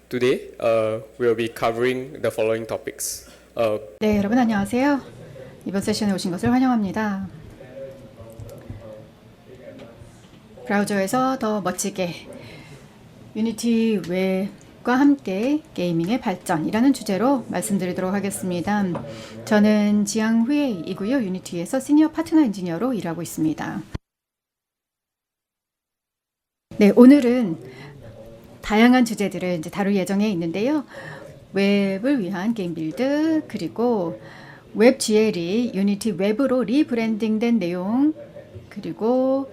Today, we'll be covering the following topics. 네, 여러분 안녕하세요. 이번 세션에 오신 것을 환영합니다. 브라우저에서 더 멋지게 유니티 웹과 함께 게이밍의 발전이라는 주제로 말씀드리도록 하겠습니다. 저는 지앙 후에이고요. 유니티에서 시니어 파트너 엔지니어로 일하고 있습니다. 네, 오늘은 다양한 주제들을 이제 다룰 예정에 있는데요. 웹을 위한 게임 빌드, 그리고 웹 GL이 유니티 웹으로 리브랜딩된 내용, 그리고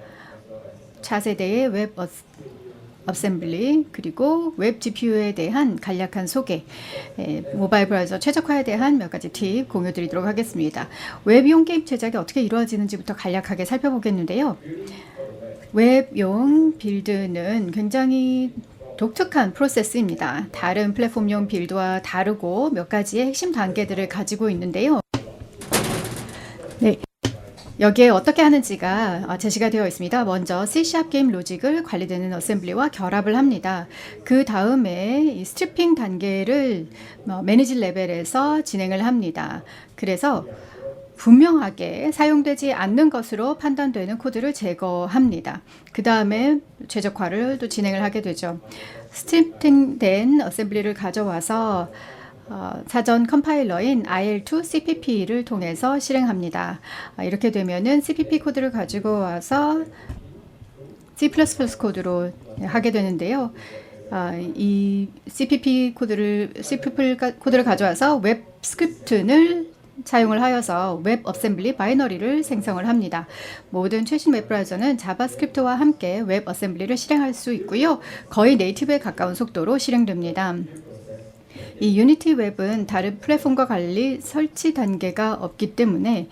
차세대의 웹 어셈블리, 그리고 웹 GPU에 대한 간략한 소개, 모바일 브라우저 최적화에 대한 몇 가지 팁 공유드리도록 하겠습니다. 웹용 게임 제작이 어떻게 이루어지는지부터 간략하게 살펴보겠는데요. 웹용 빌드는 굉장히 독특한 프로세스입니다. 다른 플랫폼용 빌드와 다르고 몇 가지의 핵심 단계들을 가지고 있는데요. 네, 여기에 어떻게 하는지가 제시가 되어 있습니다. 먼저 C# 게임 로직을 관리되는 어셈블리와 결합을 합니다. 그 다음에 이 스트리핑 단계를 매니지 레벨에서 진행을 합니다. 그래서 분명하게 사용되지 않는 것으로 판단되는 코드를 제거합니다. 그 다음에 최적화를 또 진행을 하게 되죠. 스트리핑된 어셈블리를 가져와서 사전 컴파일러인 IL2 CPP를 통해서 실행합니다. 이렇게 되면은 CPP 코드를 가지고 와서 C++ 코드로 하게 되는데요. 이 CPP 코드를 가져와서 웹 스크립트를 사용을 하여서 웹 어셈블리 바이너리를 생성을 합니다. 모든 최신 웹 브라우저는 자바스크립트와 함께 웹 어셈블리를 실행할 수 있고요. 거의 네이티브에 가까운 속도로 실행됩니다. 이 유니티 웹은 다른 플랫폼과 달리 설치 단계가 없기 때문에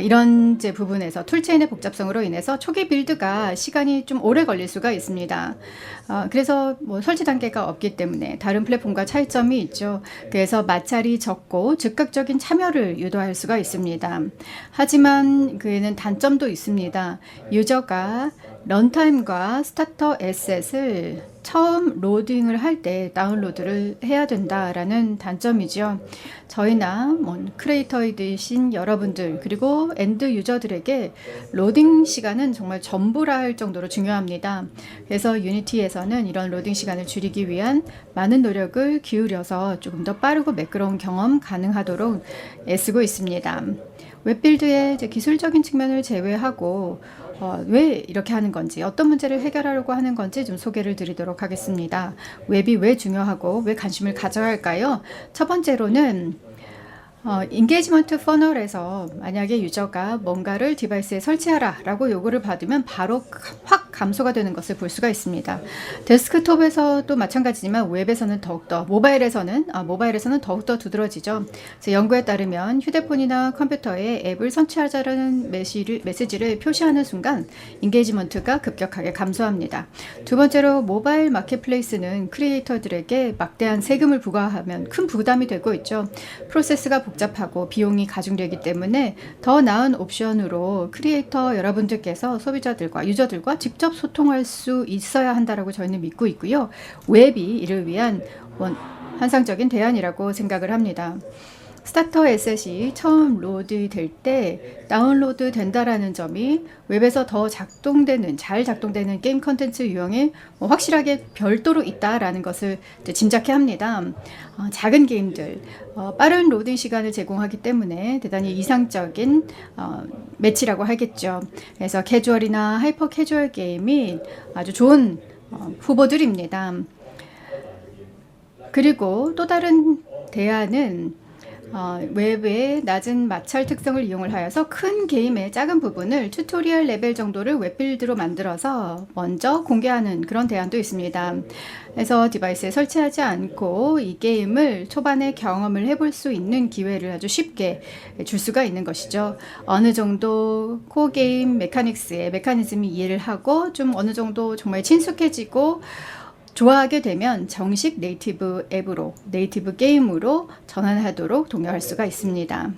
이런 부분에서 툴체인의 복잡성으로 인해서 초기 빌드가 시간이 좀 오래 걸릴 수가 있습니다. 그래서 설치 단계가 없기 때문에 다른 플랫폼과 차이점이 있죠. 그래서 마찰이 적고 즉각적인 참여를 유도할 수가 있습니다. 하지만 그에는 단점도 있습니다. 유저가 런타임과 스타터 에셋을 처음 로딩을 할 때 다운로드를 해야 된다라는 단점이죠. 저희나 크리에이터이신 여러분들, 그리고 엔드 유저들에게 로딩 시간은 정말 전부라 할 정도로 중요합니다. 그래서 유니티에서는 이런 로딩 시간을 줄이기 위한 많은 노력을 기울여서 조금 더 빠르고 매끄러운 경험 가능하도록 애쓰고 있습니다. 웹빌드의 기술적인 측면을 제외하고 왜 이렇게 하는 건지, 어떤 문제를 해결하려고 하는 건지 좀 소개를 드리도록 하겠습니다. 웹이 왜 중요하고 왜 관심을 가져야 할까요? 첫 번째로는 인게이지먼트 퍼널에서 만약에 유저가 뭔가를 디바이스에 설치하라 라고 요구를 받으면 바로 확 감소가 되는 것을 볼 수가 있습니다. 데스크톱에서도 마찬가지지만 웹에서는 더욱더, 모바일에서는 더욱더 두드러지죠. 연구에 따르면 휴대폰이나 컴퓨터에 앱을 설치하자라는 메시지를 표시하는 순간 인게이지먼트가 급격하게 감소합니다. 두 번째로 모바일 마켓플레이스는 크리에이터들에게 막대한 세금을 부과하면 큰 부담이 되고 있죠. 프로세스가 복잡하고 비용이 가중되기 때문에 더 나은 옵션으로 크리에이터 여러분들께서 소비자들과 유저들과 직접 소통할 수 있어야 한다라고 저희는 믿고 있고요. 웹이 이를 위한 환상적인 대안이라고 생각을 합니다. 스타터 에셋이 처음 로드될 때 다운로드 된다라는 점이 웹에서 더 잘 작동되는 게임 컨텐츠 유형이 확실하게 별도로 있다라는 것을 짐작해 합니다. 작은 게임들, 빠른 로딩 시간을 제공하기 때문에 대단히 이상적인 매치라고 하겠죠. 그래서 캐주얼이나 하이퍼 캐주얼 게임이 아주 좋은 후보들입니다. 그리고 또 다른 대안은 웹의 낮은 마찰 특성을 이용을 하여서 큰 게임의 작은 부분을 튜토리얼 레벨 정도를 웹빌드로 만들어서 먼저 공개하는 그런 대안도 있습니다. 그래서 디바이스에 설치하지 않고 이 게임을 초반에 경험을 해볼 수 있는 기회를 아주 쉽게 줄 수가 있는 것이죠. 어느 정도 코어 게임 메커니즘이 이해를 하고 좀 어느 정도 정말 친숙해지고 좋아하게 되면 정식 네이티브 앱으로, 네이티브 게임으로 전환하도록 독려할 수가 있습니다.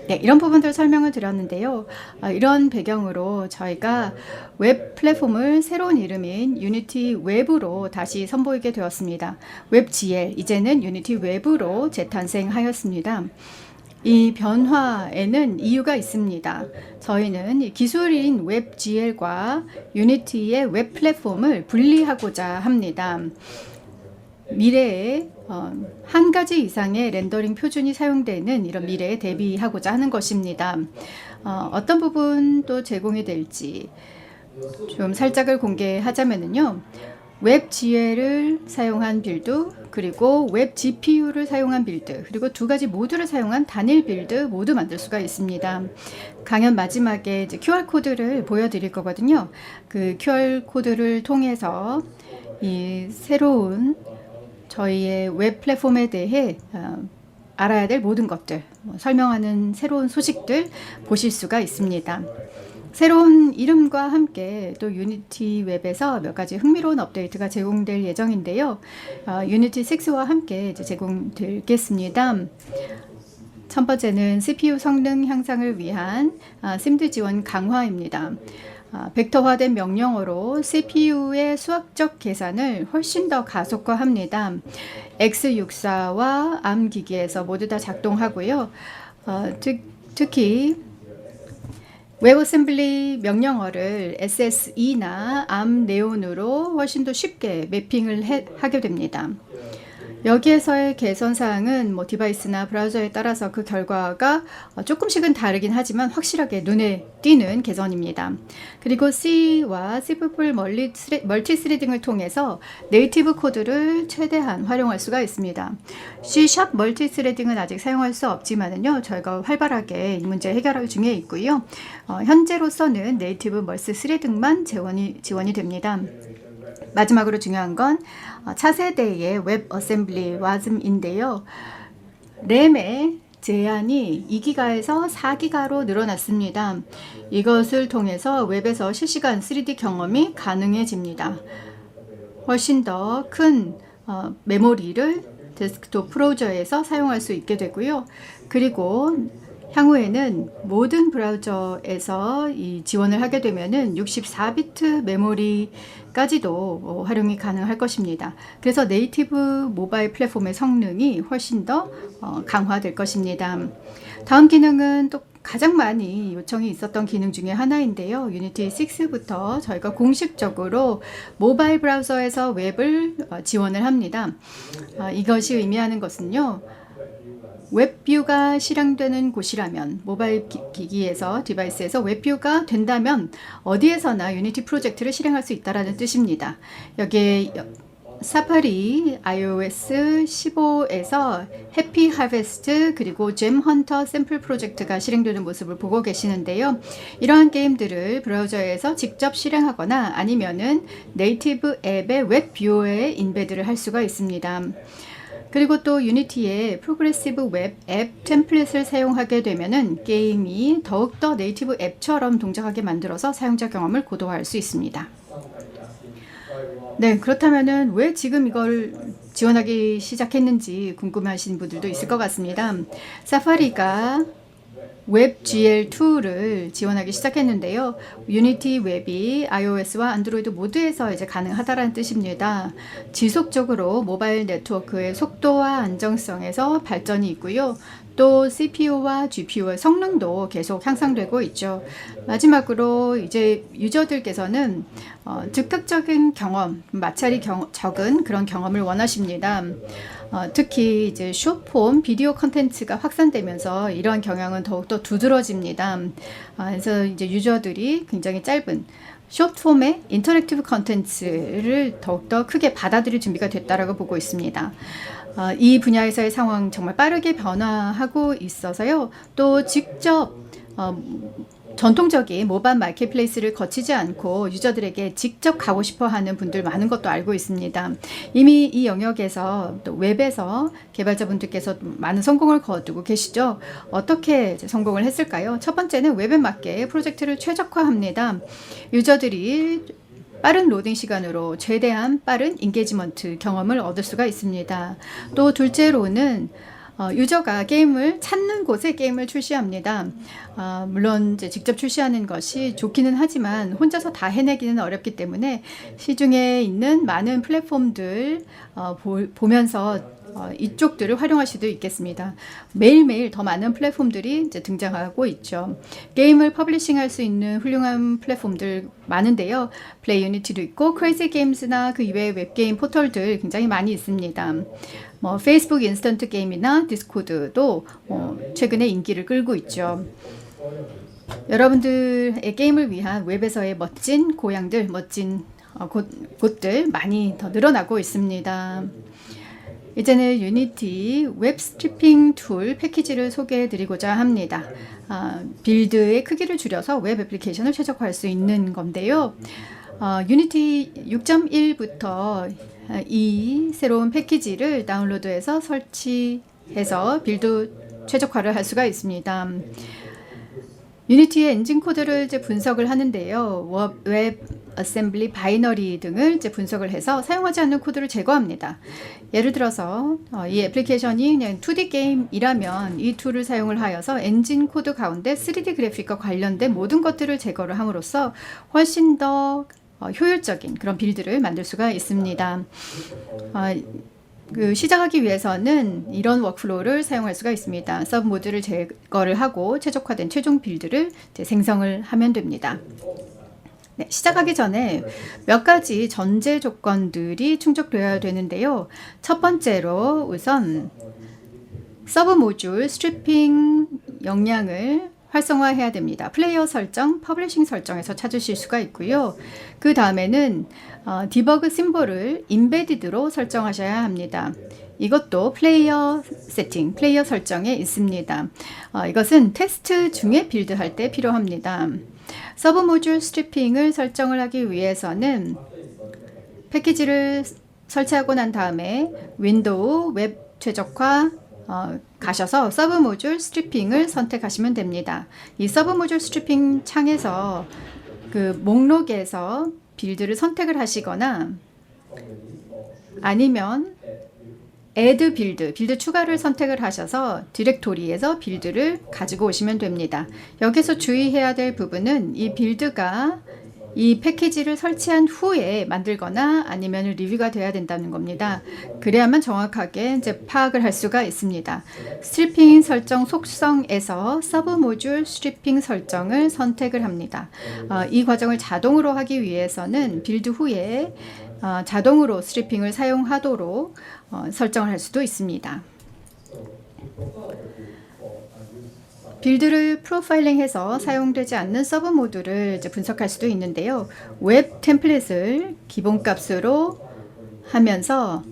네, 이런 부분들 설명을 드렸는데요. 이런 배경으로 저희가 웹 플랫폼을 새로운 이름인 유니티 웹으로 다시 선보이게 되었습니다. 웹GL, 이제는 유니티 웹으로 재탄생하였습니다. 이 변화에는 이유가 있습니다. 저희는 이 기술인 웹GL과 유니티의 웹 플랫폼을 분리하고자 합니다. 미래에 한 가지 이상의 렌더링 표준이 사용되는 이런 미래에 대비하고자 하는 것입니다. 어떤 부분도 제공이 될지 좀 살짝을 공개하자면요. 웹GL을 사용한 빌드, 그리고 웹GPU를 사용한 빌드, 그리고 두 가지 모두를 사용한 단일 빌드 모두 만들 수가 있습니다. 강연 마지막에 이제 QR코드를 보여드릴 거거든요. 그 QR코드를 통해서 이 새로운 저희의 웹 플랫폼에 대해 알아야 될 모든 것들, 설명하는 새로운 소식들 보실 수가 있습니다. 새로운 이름과 함께 또 유니티 웹에서 몇 가지 흥미로운 업데이트가 제공될 예정인데요. 유니티 6와 함께 이제 제공되겠습니다. 첫 번째는 CPU 성능 향상을 위한 심드 지원 강화입니다. 벡터화된 명령어로 CPU의 수학적 계산을 훨씬 더 가속화합니다. x64와 ARM 기기에서 모두 다 작동하고요. 특히 웹어셈블리 명령어를 SSE나 ARM 네온으로 훨씬 더 쉽게 매핑을 하게 됩니다. 여기에서의 개선 사항은 디바이스나 브라우저에 따라서 그 결과가 조금씩은 다르긴 하지만 확실하게 눈에 띄는 개선입니다. 그리고 C와 C++ 멀티 스레딩을 통해서 네이티브 코드를 최대한 활용할 수가 있습니다. C# 멀티 스레딩은 아직 사용할 수 없지만은요, 저희가 활발하게 이 문제 해결할 중에 있고요. 현재로서는 네이티브 멀티 스레딩만 지원이 됩니다. 마지막으로 중요한 건 차세대의 웹 어셈블리 와즘인데요. 램의 제한이 2기가에서 4기가로 늘어났습니다. 이것을 통해서 웹에서 실시간 3D 경험이 가능해집니다. 훨씬 더 큰 메모리를 데스크톱 브라우저에서 사용할 수 있게 되고요. 그리고 향후에는 모든 브라우저에서 이 지원을 하게 되면은 64비트 메모리까지도 활용이 가능할 것입니다. 그래서 네이티브 모바일 플랫폼의 성능이 훨씬 더 강화될 것입니다. 다음 기능은 또 가장 많이 요청이 있었던 기능 중에 하나인데요. 유니티 6부터 저희가 공식적으로 모바일 브라우저에서 웹을 지원을 합니다. 이것이 의미하는 것은요. 웹뷰가 실행되는 곳이라면, 모바일 기기에서 디바이스에서 웹뷰가 된다면 어디에서나 유니티 프로젝트를 실행할 수 있다는 뜻입니다. 여기에 사파리 iOS 15에서 해피 하베스트 그리고 잼 헌터 샘플 프로젝트가 실행되는 모습을 보고 계시는데요. 이러한 게임들을 브라우저에서 직접 실행하거나 아니면은 네이티브 앱의 웹뷰어에 인베드를 할 수가 있습니다. 그리고 또 유니티의 프로그레시브 웹 앱 템플릿을 사용하게 되면은 게임이 더욱더 네이티브 앱처럼 동작하게 만들어서 사용자 경험을 고도화할 수 있습니다. 네, 그렇다면은 왜 지금 이걸 지원하기 시작했는지 궁금해하시는 분들도 있을 것 같습니다. 사파리가 웹GL2를 지원하기 시작했는데요. 유니티 웹이 iOS와 안드로이드 모두에서 이제 가능하다라는 뜻입니다. 지속적으로 모바일 네트워크의 속도와 안정성에서 발전이 있고요. 또 CPU와 GPU의 성능도 계속 향상되고 있죠. 마지막으로 이제 유저들께서는 즉각적인 경험, 마찰이 적은 그런 경험을 원하십니다. 특히 이제 숏폼 비디오 컨텐츠가 확산되면서 이러한 경향은 더욱더 두드러집니다. 그래서 이제 유저들이 굉장히 짧은 숏폼의 인터랙티브 컨텐츠를 더욱더 크게 받아들일 준비가 됐다라고 보고 있습니다. 이 분야에서의 상황 정말 빠르게 변화하고 있어서요. 또 직접 전통적인 모바일 마켓플레이스를 거치지 않고 유저들에게 직접 가고 싶어 하는 분들 많은 것도 알고 있습니다. 이미 이 영역에서 또 웹에서 개발자분들께서 많은 성공을 거두고 계시죠. 어떻게 성공을 했을까요? 첫 번째는 웹에 맞게 프로젝트를 최적화합니다. 유저들이 빠른 로딩 시간으로 최대한 빠른 인게이지먼트 경험을 얻을 수가 있습니다. 또 둘째로는 유저가 게임을 찾는 곳에 게임을 출시합니다. 물론 이제 직접 출시하는 것이 좋기는 하지만 혼자서 다 해내기는 어렵기 때문에 시중에 있는 많은 플랫폼들 보면서 이쪽들을 활용할 수도 있겠습니다. 매일매일 더 많은 플랫폼들이 이제 등장하고 있죠. 게임을 퍼블리싱할 수 있는 훌륭한 플랫폼들 많은데요. 플레이 유니티도 있고 크레이지 게임즈나 그 이외의 웹게임 포털들 굉장히 많이 있습니다. 페이스북 인스턴트 게임이나 디스코드도 최근에 인기를 끌고 있죠. 여러분들의 게임을 위한 웹에서의 멋진 고향들, 멋진 곳들 많이 더 늘어나고 있습니다. 이제는 유니티 웹 스트리핑 툴 패키지를 소개해 드리고자 합니다. 빌드의 크기를 줄여서 웹 애플리케이션을 최적화할 수 있는 건데요. 유니티 6.1부터 이 새로운 패키지를 다운로드해서 설치해서 빌드 최적화를 할 수가 있습니다. 유니티의 엔진 코드를 이제 분석을 하는데요. 웹 어셈블리 바이너리 등을 이제 분석을 해서 사용하지 않는 코드를 제거합니다. 예를 들어서 이 애플리케이션이 그냥 2D 게임이라면 이 툴을 사용을 하여서 엔진 코드 가운데 3D 그래픽과 관련된 모든 것들을 제거를 함으로써 훨씬 더 효율적인 그런 빌드를 만들 수가 있습니다. 시작하기 위해서는 이런 워크플로우를 사용할 수가 있습니다. 서브 모드를 제거를 하고 최적화된 최종 빌드를 이제 생성을 하면 됩니다. 네, 시작하기 전에 몇 가지 전제 조건들이 충족되어야 되는데요. 첫 번째로 우선 서브 모듈 스트리핑 역량을 활성화해야 됩니다. 플레이어 설정, 퍼블리싱 설정에서 찾으실 수가 있고요. 그 다음에는 디버그 심볼을 인베디드로 설정하셔야 합니다. 이것도 플레이어 세팅, 플레이어 설정에 있습니다. 이것은 테스트 중에 빌드할 때 필요합니다. 서브 모듈 스트리핑을 설정을 하기 위해서는 패키지를 설치하고 난 다음에 윈도우 웹 최적화 가셔서 서브 모듈 스트리핑을 선택하시면 됩니다. 이 서브 모듈 스트리핑 창에서 그 목록에서 빌드를 선택을 하시거나 아니면 add 빌드 추가를 선택을 하셔서 디렉토리에서 빌드를 가지고 오시면 됩니다. 여기서 주의해야 될 부분은 이 빌드가 이 패키지를 설치한 후에 만들거나 아니면 리뷰가 돼야 된다는 겁니다. 그래야만 정확하게 이제 파악을 할 수가 있습니다. 스트리핑 설정 속성에서 서브 모듈 스트리핑 설정을 선택을 합니다. 이 과정을 자동으로 하기 위해서는 빌드 후에 자동으로 스트리핑을 사용하도록 설정을 할 수도 있습니다. 빌드를 프로파일링해서 사용되지 않는 서브 모듈을 이제 분석할 수도 있는데요. 웹 템플릿을 기본값으로 하면서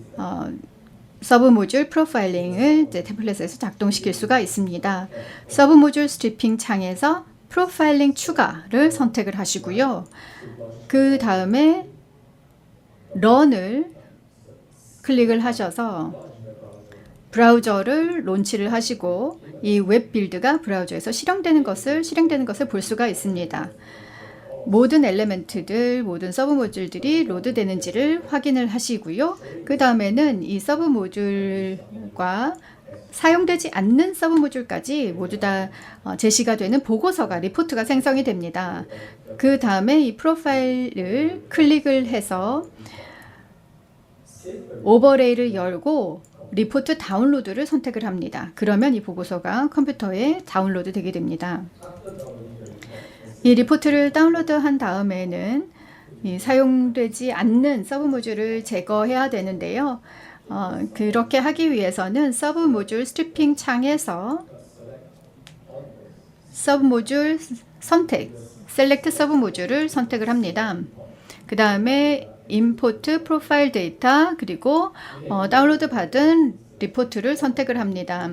서브 모듈 프로파일링을 이제 템플릿에서 작동시킬 수가 있습니다. 서브 모듈 스트리핑 창에서 프로파일링 추가를 선택을 하시고요. 그 다음에 런을 클릭을 하셔서 브라우저를 론치를 하시고 이 웹 빌드가 브라우저에서 실행되는 것을 볼 수가 있습니다. 모든 엘리멘트들, 모든 서브 모듈들이 로드되는지를 확인을 하시고요. 그 다음에는 이 서브 모듈과 사용되지 않는 서브 모듈까지 모두 다 제시가 되는 보고서가 리포트가 생성이 됩니다. 그 다음에 이 프로파일을 클릭을 해서 오버레이를 열고 리포트 다운로드를 선택을 합니다. 그러면 이 보고서가 컴퓨터에 다운로드 되게 됩니다. 이 리포트를 다운로드한 다음에는 이 사용되지 않는 서브 모듈을 제거해야 되는데요. 그렇게 하기 위해서는 서브 모듈 스트리핑 창에서 서브 모듈 선택, 셀렉트 서브 모듈을 선택을 합니다. 그 다음에 임포트 프로파일 데이터 그리고 다운로드 받은 리포트를 선택을 합니다.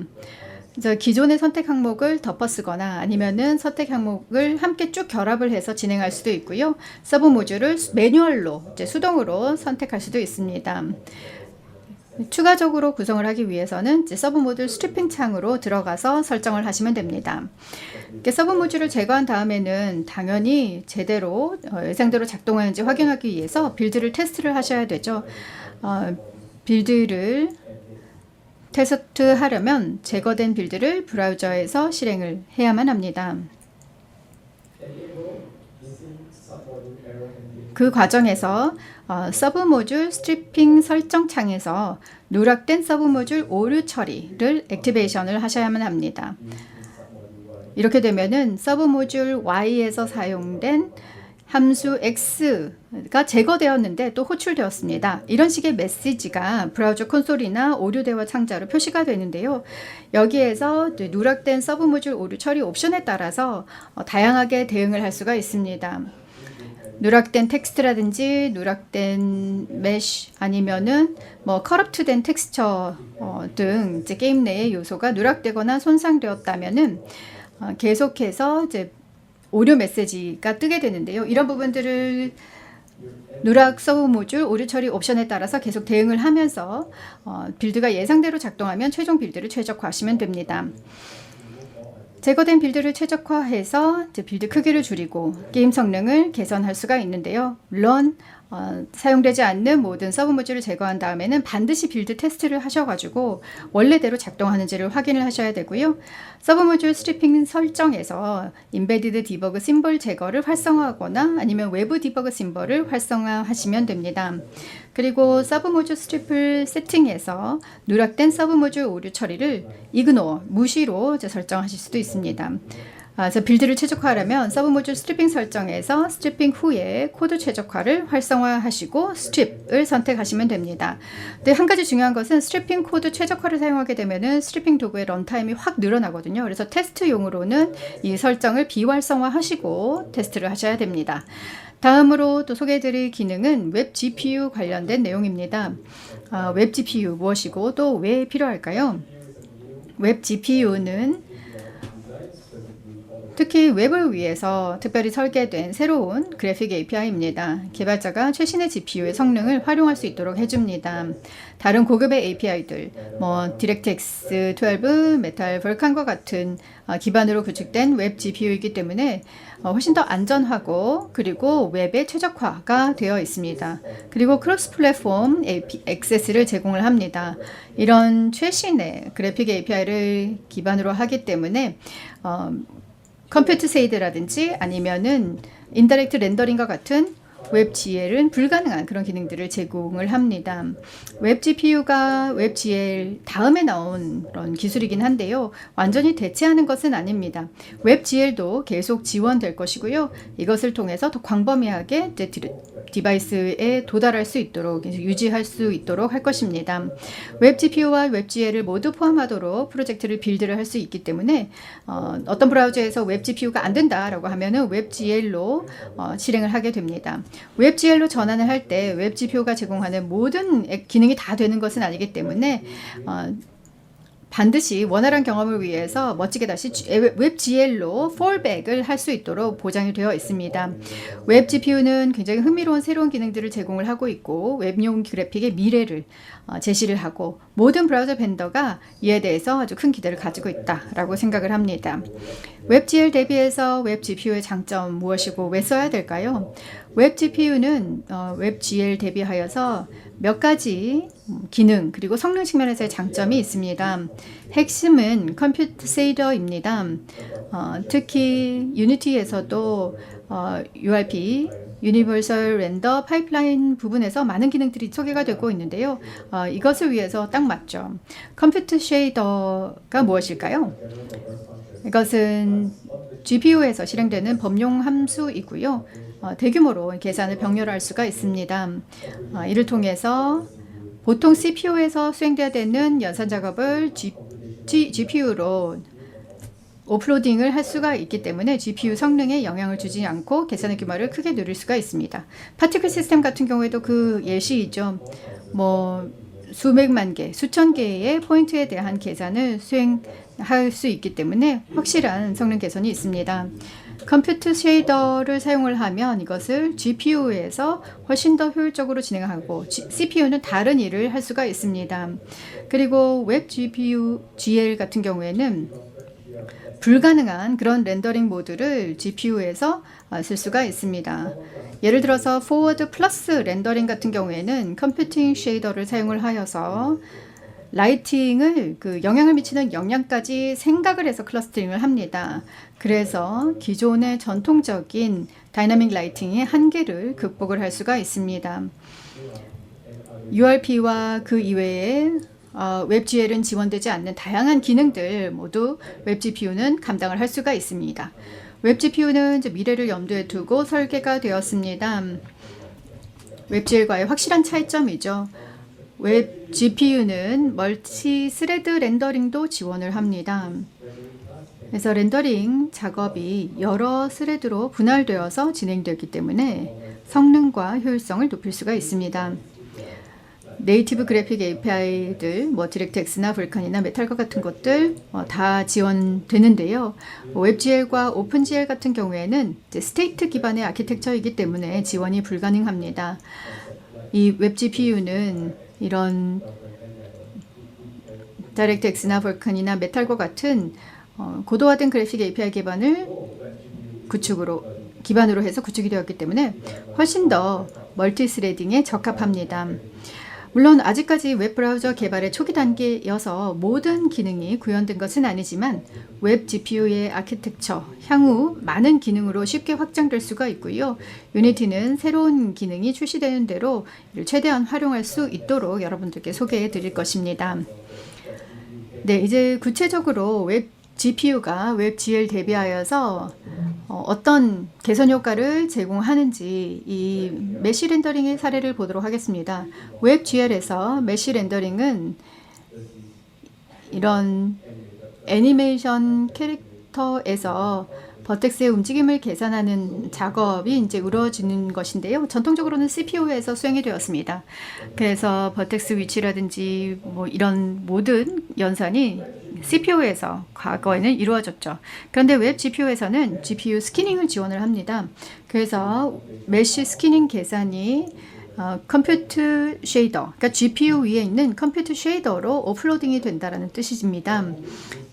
그래서 기존의 선택 항목을 덮어쓰거나 아니면은 선택 항목을 함께 쭉 결합을 해서 진행할 수도 있고요. 서브 모듈을 매뉴얼로 이제 수동으로 선택할 수도 있습니다. 추가적으로 구성을 하기 위해서는 이제 서브 모듈 스트리핑 창으로 들어가서 설정을 하시면 됩니다. 이렇게 서브 모듈을 제거한 다음에는 당연히 제대로 예상대로 작동하는지 확인하기 위해서 빌드를 테스트를 하셔야 되죠. 빌드를 테스트하려면 제거된 빌드를 브라우저에서 실행을 해야만 합니다. 그 과정에서 서브 모듈 스트리핑 설정 창에서 누락된 서브 모듈 오류 처리를 액티베이션을 하셔야만 합니다. 이렇게 되면은 서브 모듈 Y에서 사용된 함수 X가 제거되었는데 또 호출되었습니다. 이런 식의 메시지가 브라우저 콘솔이나 오류 대화 창자로 표시가 되는데요. 여기에서 누락된 서브 모듈 오류 처리 옵션에 따라서 다양하게 대응을 할 수가 있습니다. 누락된 텍스트라든지 누락된 메쉬 아니면은 뭐 커럽트된 텍스처 등 이제 게임 내의 요소가 누락되거나 손상되었다면은 계속해서 이제 오류 메시지가 뜨게 되는데요. 이런 부분들을 누락 서브 모듈 오류 처리 옵션에 따라서 계속 대응을 하면서 빌드가 예상대로 작동하면 최종 빌드를 최적화하시면 됩니다. 제거된 빌드를 최적화해서 빌드 크기를 줄이고 게임 성능을 개선할 수가 있는데요. 물론 사용되지 않는 모든 서브 모듈을 제거한 다음에는 반드시 빌드 테스트를 하셔가지고 원래대로 작동하는지를 확인을 하셔야 되고요. 서브 모듈 스트리핑 설정에서 인베디드 디버그 심볼 제거를 활성화하거나 아니면 외부 디버그 심볼을 활성화하시면 됩니다. 그리고 서브 모듈 스트리플 세팅에서 누락된 서브 모듈 오류 처리를 이그노, 무시로 설정하실 수도 있습니다. 그래서 빌드를 최적화하려면 서브 모듈 스트리핑 설정에서 스트리핑 후에 코드 최적화를 활성화하시고 스트립을 선택하시면 됩니다. 근데 한 가지 중요한 것은 스트리핑 코드 최적화를 사용하게 되면은 스트리핑 도구의 런타임이 확 늘어나거든요. 그래서 테스트용으로는 이 설정을 비활성화하시고 테스트를 하셔야 됩니다. 다음으로 또 소개해드릴 기능은 웹 GPU 관련된 내용입니다. 웹 GPU 무엇이고 또 왜 필요할까요? 웹 GPU는 특히 웹을 위해서 특별히 설계된 새로운 그래픽 API입니다. 개발자가 최신의 GPU의 성능을 활용할 수 있도록 해줍니다. 다른 고급의 API들, DirectX 12, 메탈 볼칸과 같은 기반으로 구축된 웹 GPU이기 때문에 훨씬 더 안전하고 그리고 웹에 최적화가 되어 있습니다. 그리고 크로스 플랫폼 액세스를 제공을 합니다. 이런 최신의 그래픽 API를 기반으로 하기 때문에 컴퓨트 쉐이드라든지 아니면은 인다이렉트 렌더링과 같은 웹 GL은 불가능한 그런 기능들을 제공을 합니다. 웹 GPU가 웹 GL 다음에 나온 그런 기술이긴 한데요. 완전히 대체하는 것은 아닙니다. 웹 GL도 계속 지원될 것이고요. 이것을 통해서 더 광범위하게 디바이스에 도달할 수 있도록 유지할 수 있도록 할 것입니다. 웹 GPU와 웹 GL을 모두 포함하도록 프로젝트를 빌드를 할 수 있기 때문에 어떤 브라우저에서 웹 GPU가 안 된다라고 하면은 웹 GL로 실행을 하게 됩니다. 웹 GL로 전환을 할 때 웹 GPU가 제공하는 모든 기능이 다 되는 것은 아니기 때문에 반드시 원활한 경험을 위해서 멋지게 다시 웹 GL로 fallback을 할 수 있도록 보장이 되어 있습니다. 웹 GPU는 굉장히 흥미로운 새로운 기능들을 제공을 하고 있고 웹용 그래픽의 미래를 제시를 하고 모든 브라우저 벤더가 이에 대해서 아주 큰 기대를 가지고 있다라고 생각을 합니다. 웹 GL 대비해서 웹 GPU의 장점 무엇이고 왜 써야 될까요? 웹 GPU는 웹 GL 대비하여서 몇 가지 기능 그리고 성능 측면에서의 장점이 있습니다. 핵심은 컴퓨트 쉐이더입니다. 특히 유니티에서도 URP 유니버설 렌더 파이프라인 부분에서 많은 기능들이 소개가 되고 있는데요. 이것을 위해서 딱 맞죠. 컴퓨트 쉐이더가 무엇일까요? 이것은 GPU에서 실행되는 범용 함수이고요. 대규모로 계산을 병렬할 수가 있습니다. 이를 통해서 보통 CPU에서 수행되어야 되는 연산 작업을 GPU로 오프로딩을 할 수가 있기 때문에 GPU 성능에 영향을 주지 않고 계산의 규모를 크게 누릴 수가 있습니다. 파티클 시스템 같은 경우에도 그 예시이죠. 수백만 개, 수천 개의 포인트에 대한 계산을 수행할 수 있기 때문에 확실한 성능 개선이 있습니다. 컴퓨트 쉐이더를 사용을 하면 이것을 GPU에서 훨씬 더 효율적으로 진행하고 CPU는 다른 일을 할 수가 있습니다. 그리고 웹 GPU GL 같은 경우에는 불가능한 그런 렌더링 모드를 GPU에서 쓸 수가 있습니다. 예를 들어서 포워드 플러스 렌더링 같은 경우에는 컴퓨팅 쉐이더를 사용을 하여서 라이팅을 그 영향을 미치는 역량까지 생각을 해서 클러스터링을 합니다. 그래서 기존의 전통적인 다이나믹 라이팅의 한계를 극복을 할 수가 있습니다. URP와 그 이외에 웹GL은 지원되지 않는 다양한 기능들 모두 웹GPU는 감당을 할 수가 있습니다. 웹GPU는 미래를 염두에 두고 설계가 되었습니다. 웹GL과의 확실한 차이점이죠. 웹GPU는 멀티 스레드 렌더링도 지원을 합니다. 그래서 렌더링 작업이 여러 스레드로 분할되어서 진행되기 때문에 성능과 효율성을 높일 수가 있습니다. 네이티브 그래픽 API들, 디렉트X나 불칸이나 메탈과 같은 것들 다 지원되는데요. 웹GL과 오픈GL 같은 경우에는 스테이트 기반의 아키텍처이기 때문에 지원이 불가능합니다. 이 웹GPU는 이런 다이렉트X나 불칸이나 메탈과 같은 고도화된 그래픽 API 기반으로 해서 구축이 되었기 때문에 훨씬 더 멀티스레딩에 적합합니다. 물론 아직까지 웹브라우저 개발의 초기 단계여서 모든 기능이 구현된 것은 아니지만 웹 GPU의 아키텍처, 향후 많은 기능으로 쉽게 확장될 수가 있고요. 유니티는 새로운 기능이 출시되는 대로 이를 최대한 활용할 수 있도록 여러분들께 소개해 드릴 것입니다. 네, 이제 구체적으로 웹 GPU가 웹GL 대비하여서 어떤 개선 효과를 제공하는지 이 메쉬 렌더링의 사례를 보도록 하겠습니다. 웹GL에서 메쉬 렌더링은 이런 애니메이션 캐릭터에서 버텍스의 움직임을 계산하는 작업이 이제 이루어지는 것인데요. 전통적으로는 CPU에서 수행이 되었습니다. 그래서 버텍스 위치라든지 이런 모든 연산이 CPU에서 과거에는 이루어졌죠. 그런데 웹 GPU에서는 GPU 스키닝을 지원을 합니다. 그래서 메쉬 스키닝 계산이 컴퓨트 쉐이더, 그러니까 GPU 위에 있는 컴퓨트 쉐이더로 오프로딩이 된다는 뜻입니다.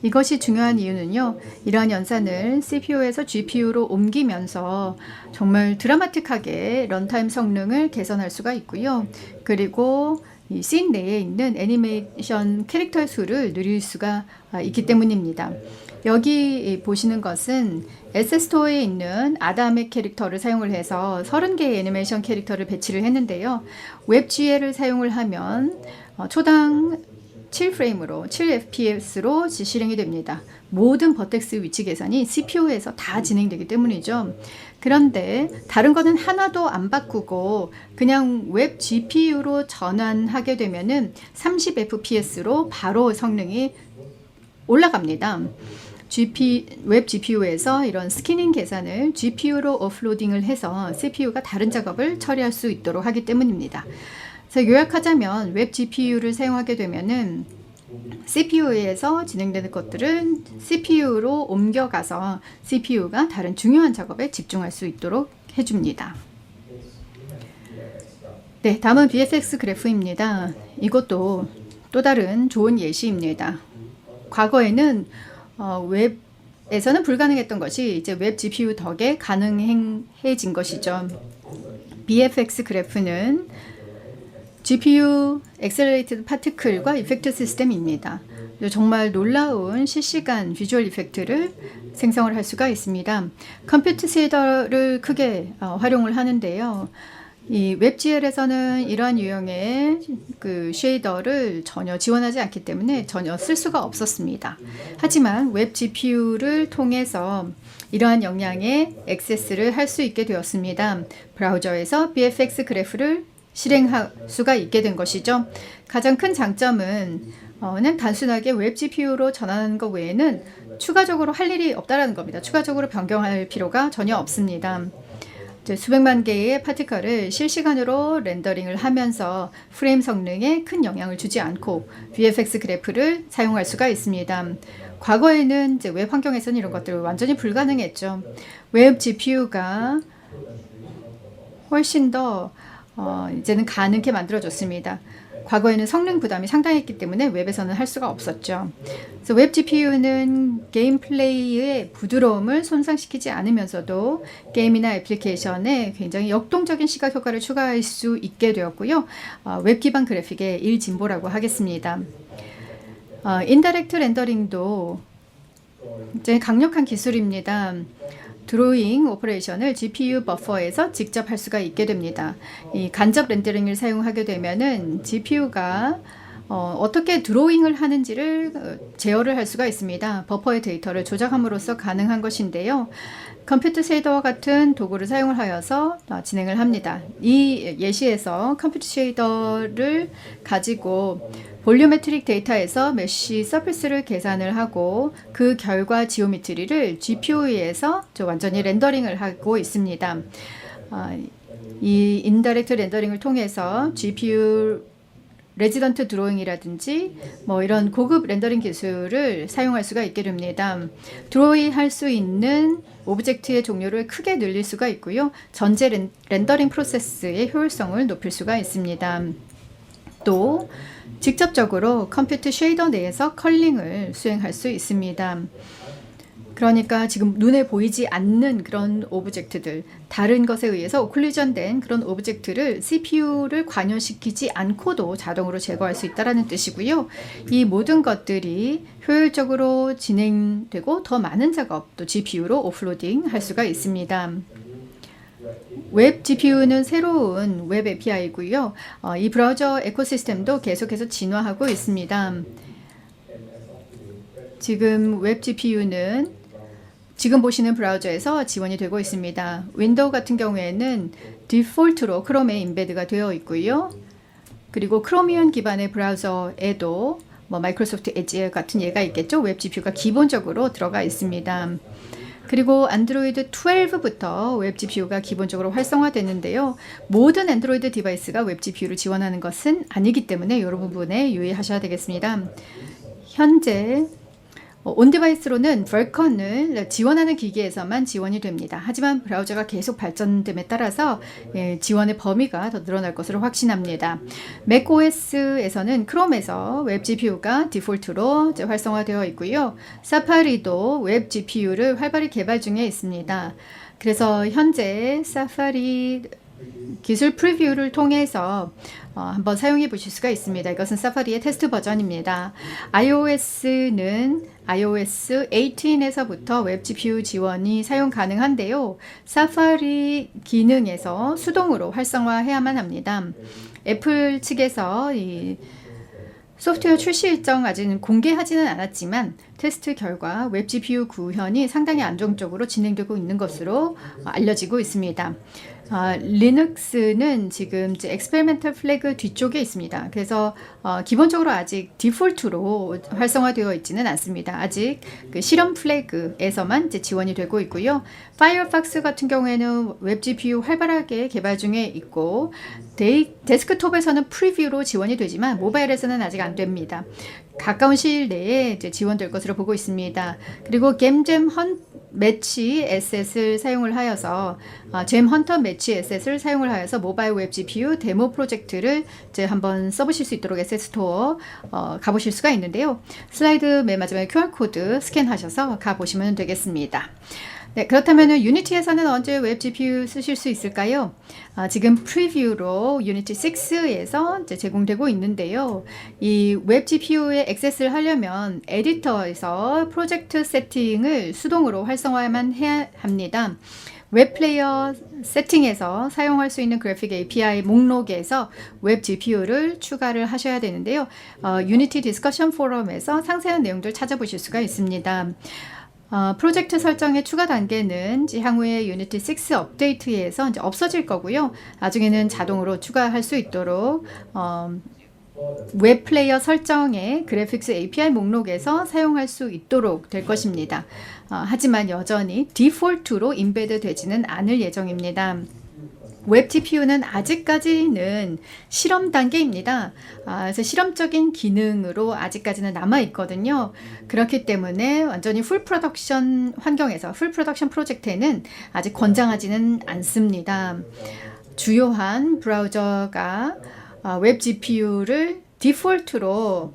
이것이 중요한 이유는요, 이러한 연산을 CPU에서 GPU로 옮기면서 정말 드라마틱하게 런타임 성능을 개선할 수가 있고요. 그리고 이 씬 내에 있는 애니메이션 캐릭터의 수를 늘릴 수가 있기 때문입니다. 여기 보시는 것은 에세스토어에 있는 아담의 캐릭터를 사용을 해서 30개의 애니메이션 캐릭터를 배치를 했는데요. 웹GL을 사용을 하면 초당 7프레임으로 7fps로 실행이 됩니다. 모든 버텍스 위치 계산이 CPU에서 다 진행되기 때문이죠. 그런데 다른 거는 하나도 안 바꾸고 그냥 웹 GPU로 전환하게 되면은 30fps로 바로 성능이 올라갑니다. 웹 GPU에서 이런 스키닝 계산을 GPU로 오프로딩을 해서 CPU가 다른 작업을 처리할 수 있도록 하기 때문입니다. 그래서 요약하자면 웹 GPU를 사용하게 되면은 CPU에서 진행되는 것들은 CPU로 옮겨가서 CPU가 다른 중요한 작업에 집중할 수 있도록 해줍니다. 네, 다음은 VFX 그래프입니다. 이것도 또 다른 좋은 예시입니다. 과거에는 웹에서는 불가능했던 것이 이제 웹 GPU 덕에 가능해진 것이죠. VFX 그래프는 GPU Accelerated Particle과 이펙트 시스템입니다. 정말 놀라운 실시간 비주얼 이펙트를 생성을 할 수가 있습니다. 컴퓨트 쉐이더를 크게 활용을 하는데요. 이 웹GL에서는 이러한 유형의 그 쉐이더를 전혀 지원하지 않기 때문에 전혀 쓸 수가 없었습니다. 하지만 웹 GPU를 통해서 이러한 역량의 액세스를 할 수 있게 되었습니다. 브라우저에서 VFX 그래프를 실행할 수가 있게 된 것이죠. 가장 큰 장점은 단순하게 웹 GPU로 전환하는 것 외에는 추가적으로 할 일이 없다는 겁니다. 추가적으로 변경할 필요가 전혀 없습니다. 수백만 개의 파티클을 실시간으로 렌더링을 하면서 프레임 성능에 큰 영향을 주지 않고 VFX 그래프를 사용할 수가 있습니다. 과거에는 이제 웹 환경에서는 이런 것들이 완전히 불가능했죠. 웹 GPU가 훨씬 더 이제는 가능하게 만들어졌습니다. 과거에는 성능 부담이 상당했기 때문에 웹에서는 할 수가 없었죠. 그래서 웹 GPU는 게임 플레이의 부드러움을 손상시키지 않으면서도 게임이나 애플리케이션에 굉장히 역동적인 시각 효과를 추가할 수 있게 되었고요. 웹 기반 그래픽의 일진보라고 하겠습니다. 인다이렉트 렌더링도 이제 강력한 기술입니다. 드로잉 오퍼레이션을 GPU 버퍼에서 직접 할 수가 있게 됩니다. 이 간접 렌더링을 사용하게 되면은 GPU가 어떻게 드로잉을 하는지를 제어를 할 수가 있습니다. 버퍼의 데이터를 조작함으로써 가능한 것인데요. 컴퓨터 쉐이더와 같은 도구를 사용을 하여서 진행을 합니다. 이 예시에서 컴퓨터 쉐이더를 가지고 볼륨메트릭 데이터에서 메쉬 서피스를 계산을 하고 그 결과 지오메트리를 GPU에서 완전히 렌더링을 하고 있습니다. 이 인다이렉트 렌더링을 통해서 GPU 레지던트 드로잉이라든지 뭐 이런 고급 렌더링 기술을 사용할 수가 있게 됩니다. 드로잉 할 수 있는 오브젝트의 종류를 크게 늘릴 수가 있고요. 전체 렌더링 프로세스의 효율성을 높일 수가 있습니다. 또 직접적으로 컴퓨터 쉐이더 내에서 컬링을 수행할 수 있습니다. 그러니까 지금 눈에 보이지 않는 그런 오브젝트들, 다른 것에 의해서 오클루전된 그런 오브젝트를 CPU를 관여시키지 않고도 자동으로 제거할 수 있다는 뜻이고요. 이 모든 것들이 효율적으로 진행되고 더 많은 작업, 또 GPU로 오프로딩 할 수가 있습니다. 웹 GPU는 새로운 웹 API이고요. 이 브라우저 에코시스템도 계속해서 진화하고 있습니다. 지금 웹 GPU는 지금 보시는 브라우저에서 지원이 되고 있습니다. 윈도우 같은 경우에는 디폴트로 크롬에 인베드가 되어 있고요. 그리고 크로미움 기반의 브라우저에도 뭐 마이크로소프트 엣지 같은 예가 있겠죠. 웹 GPU가 기본적으로 들어가 있습니다. 그리고 안드로이드 12부터 웹 GPU가 기본적으로 활성화됐는데요. 모든 안드로이드 디바이스가 웹 GPU를 지원하는 것은 아니기 때문에 이런 부분에 유의하셔야 되겠습니다. 현재 온디바이스로는 벌컨을 지원하는 기기에서만 지원이 됩니다. 하지만 브라우저가 계속 발전됨에 따라서 지원의 범위가 더 늘어날 것으로 확신합니다. 맥OS에서는 크롬에서 웹 GPU가 디폴트로 활성화되어 있고요. 사파리도 웹 GPU를 활발히 개발 중에 있습니다. 그래서 현재 사파리 기술 프리뷰를 통해서 한번 사용해 보실 수가 있습니다. 이것은 사파리의 테스트 버전입니다. iOS는 iOS 18에서부터 웹 GPU 지원이 사용 가능한데요. 사파리 기능에서 수동으로 활성화해야만 합니다. 애플 측에서 이 소프트웨어 출시 일정 아직은 공개하지는 않았지만 테스트 결과 웹 GPU 구현이 상당히 안정적으로 진행되고 있는 것으로 알려지고 있습니다. 리눅스는 지금 엑스페리멘털 플래그 뒤쪽에 있습니다. 그래서 기본적으로 아직 디폴트로 활성화되어 있지는 않습니다. 아직 그 실험 플래그에서만 지원이 되고 있고요. 파이어폭스 같은 경우에는 웹 GPU 활발하게 개발 중에 있고 데스크톱에서는 프리뷰로 지원이 되지만 모바일에서는 아직 안 됩니다. 가까운 시일 내에 지원될 것으로 보고 있습니다. 그리고 겜잼 매치 에셋을 사용을 하여서 잼 헌터 매치 에셋을 사용을 하여서 모바일 웹 GPU 데모 프로젝트를 이제 한번 써보실 수 있도록 에셋 스토어 가보실 수가 있는데요. 슬라이드 맨 마지막에 QR 코드 스캔하셔서 가보시면 되겠습니다. 네, 그렇다면 유니티에서는 언제 웹 GPU 쓰실 수 있을까요? 지금 프리뷰로 유니티 6에서 제공되고 있는데요. 이 웹 GPU에 액세스를 하려면 에디터에서 프로젝트 세팅을 수동으로 활성화만 해야 합니다. 웹 플레이어 세팅에서 사용할 수 있는 그래픽 API 목록에서 웹 GPU를 추가를 하셔야 되는데요. 유니티 디스커션 포럼에서 상세한 내용들 찾아보실 수가 있습니다. 프로젝트 설정의 추가 단계는 향후에 유니티 6 업데이트에서 이제 없어질 거고요. 나중에는 자동으로 추가할 수 있도록 웹 플레이어 설정의 그래픽스 API 목록에서 사용할 수 있도록 될 것입니다. 하지만 여전히 디폴트로 인베드 되지는 않을 예정입니다. 웹 GPU는 아직까지는 실험 단계입니다. 그래서 실험적인 기능으로 아직까지는 남아 있거든요. 그렇기 때문에 완전히 풀 프로덕션 환경에서 풀 프로덕션 프로젝트에는 아직 권장하지는 않습니다. 주요한 브라우저가 웹 GPU를 디폴트로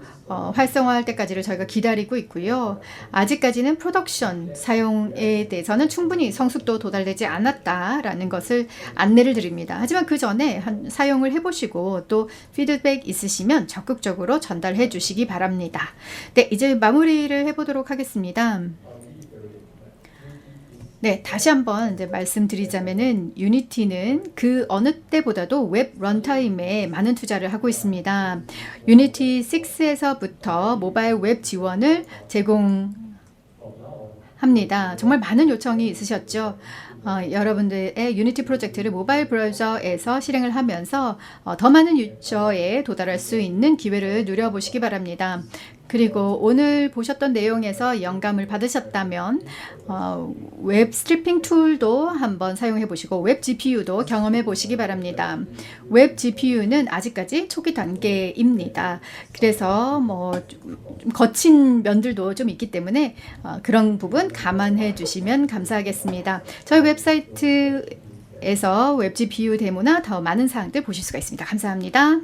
활성화할 때까지를 저희가 기다리고 있고요. 아직까지는 프로덕션 사용에 대해서는 충분히 성숙도 도달되지 않았다라는 것을 안내를 드립니다. 하지만 그 전에 사용을 해보시고 또 피드백 있으시면 적극적으로 전달해 주시기 바랍니다. 네, 이제 마무리를 해보도록 하겠습니다. 네, 다시 한번 이제 말씀드리자면은 유니티는 그 어느 때보다도 웹 런타임에 많은 투자를 하고 있습니다. 유니티 6에서부터 모바일 웹 지원을 제공합니다. 정말 많은 요청이 있으셨죠. 여러분들의 유니티 프로젝트를 모바일 브라우저에서 실행을 하면서 더 많은 유저에 도달할 수 있는 기회를 누려보시기 바랍니다. 그리고 오늘 보셨던 내용에서 영감을 받으셨다면 웹 스트리핑 툴도 한번 사용해 보시고 웹 GPU도 경험해 보시기 바랍니다. 웹 GPU는 아직까지 초기 단계입니다. 그래서 좀 거친 면들도 좀 있기 때문에 그런 부분 감안해 주시면 감사하겠습니다. 저희 웹사이트에서 웹 GPU 데모나 더 많은 사항들 보실 수가 있습니다. 감사합니다.